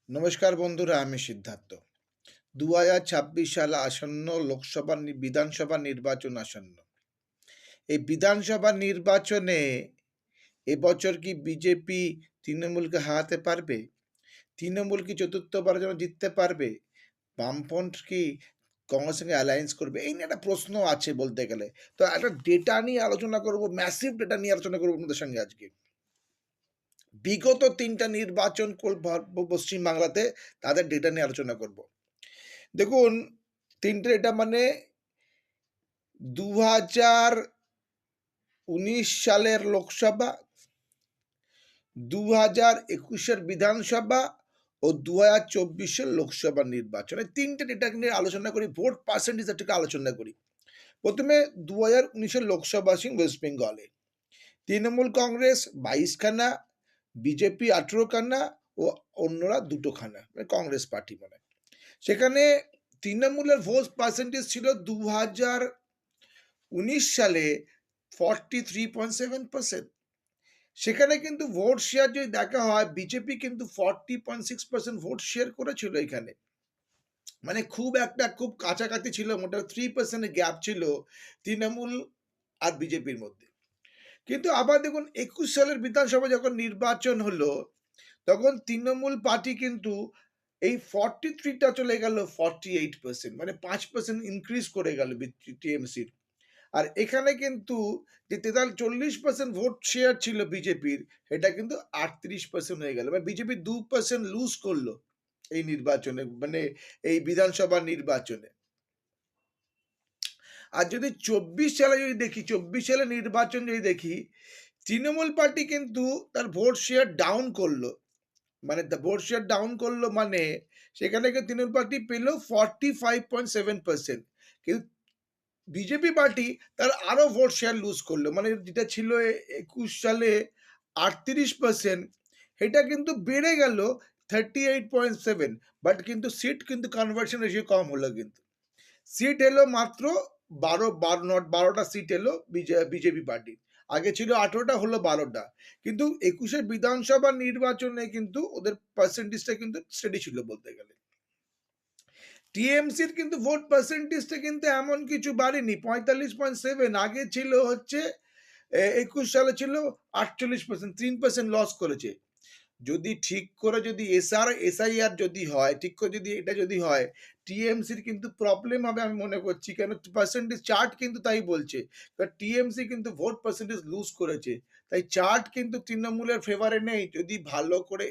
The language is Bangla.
নমস্কার বন্ধুরা, আমি সিদ্ধার্থ। ২০২৬ সাল আসন্ন বিধানসভা নির্বাচন আসন্ন। এই বিধানসভা নির্বাচনে এবছর কি বিজেপি তৃণমূলকে হারাতে পারবে? তৃণমূল কি চতুর্থবারের জন্য জিততে পারবে? বামফ্রন্ট কি কংগ্রেসের সঙ্গে অ্যালায়েন্স করবে? এই নিয়ে একটা প্রশ্ন আছে বলতে গেলে। তো একটা ডেটা নিয়ে আলোচনা করব, ম্যাসিভ ডেটা নিয়ে আলোচনা করব আপনাদের সঙ্গে আজকে। বিগত ৩ টা নির্বাচন পশ্চিমবাংলাতে তাদের ডেটা নিয়ে আলোচনা করব। দেখুন, ৩ টে এটা মানে ২০১৯ সালের লোকসভা, ২০২১-এর বিধানসভা ও ২০২৪-এর লোকসভা নির্বাচন। এই ৩ টে ডেটা নিয়ে আলোচনা করি, ভোট পার্সেন্টেজ থেকে আলোচনা করি। প্রথমে ২০১৯-এর লোকসভা আসি ওয়েস্ট বেঙ্গলে। তৃণমূল কংগ্রেস ২২ খানা, বিজেপি ১৮ খানা ও অন্যরা ২ খানা, মানে কংগ্রেস পার্টি মানে। সেখানে তৃণমূলের ভোট পার্সেন্টেজ ছিল ২০১৯ সালে 43.7%। সেখানে কিন্তু ভোট শেয়ার যদি দেখা হয়, বিজেপি কিন্তু 40.6% ভোট শেয়ার করেছিল এখানে। মানে খুব কাছাকাছি ছিল, মোটামুটি 3% গ্যাপ ছিল তৃণমূল আর বিজেপির মধ্যে। কিন্তু আবার দেখুন, ২১ সালের বিধানসভা যখন নির্বাচন হলো, তখন তৃণমূল পার্টি কিন্তু এই 43টা চলে গেল 48%, মানে 5% ইনক্রিজ করে গেল টিএমসির। আর এখানে কিন্তু যে 40% ভোট শেয়ার ছিল বিজেপির, এটা কিন্তু 38% হয়ে গেল। মানে বিজেপি 2% লুজ করলো এই নির্বাচনে, মানে এই বিধানসভা নির্বাচনে। আর যদি ২৪ সালে যদি দেখি, ২৪ সালে নির্বাচন যদি দেখি, তৃণমূল পার্টি কিন্তু তার ভোট শেয়ার ডাউন করলো। মানে ভোট শেয়ার ডাউন করলো, মানে সেখানে তৃণমূল পার্টি পেল 45.7%। কিন্তু বিজেপি পার্টি তার আরো ভোট শেয়ার লুজ করলো, মানে যেটা ছিল ২১ সালে 38%, এটা কিন্তু বেড়ে গেল 38.7। বাট কিন্তু সিট কিন্তু কনভার্সন রেশিও কম হলো, কিন্তু সিট এলো মাত্র ১২টা সিট এলো বিজেপি পার্টি। আগে ছিল ১৮টা, হলো ১২টা। কিন্তু ২১-এর বিধানসভা নির্বাচনে কিন্তু ওদের পার্সেন্টেজটা কিন্তু স্টেডি ছিল বলতে গেলে। টিএমসির কিন্তু ভোট পার্সেন্টেজটা কিন্তু এমন কিছু বাড়েনি, ৪৫.৭। আগে ছিল হচ্ছে ২১ সালে ছিল ৪৮%, ৩% লস করেছে। যদি ঠিক করে যদি এসআইআর যদি হয়, ঠিক করে যদি এটা যদি হয়, টিএমসির কিন্তু প্রবলেম হবে আমি মনে করছি। কেন, পার্সেন্টেজ চার্ট কিন্তু তাই বলছে। টিএমসি কিন্তু ভোট পার্সেন্টেজ লুজ করেছে, তাই চার্ট কিন্তু তৃণমূলের ফেভারে নেই। যদি ভালো করে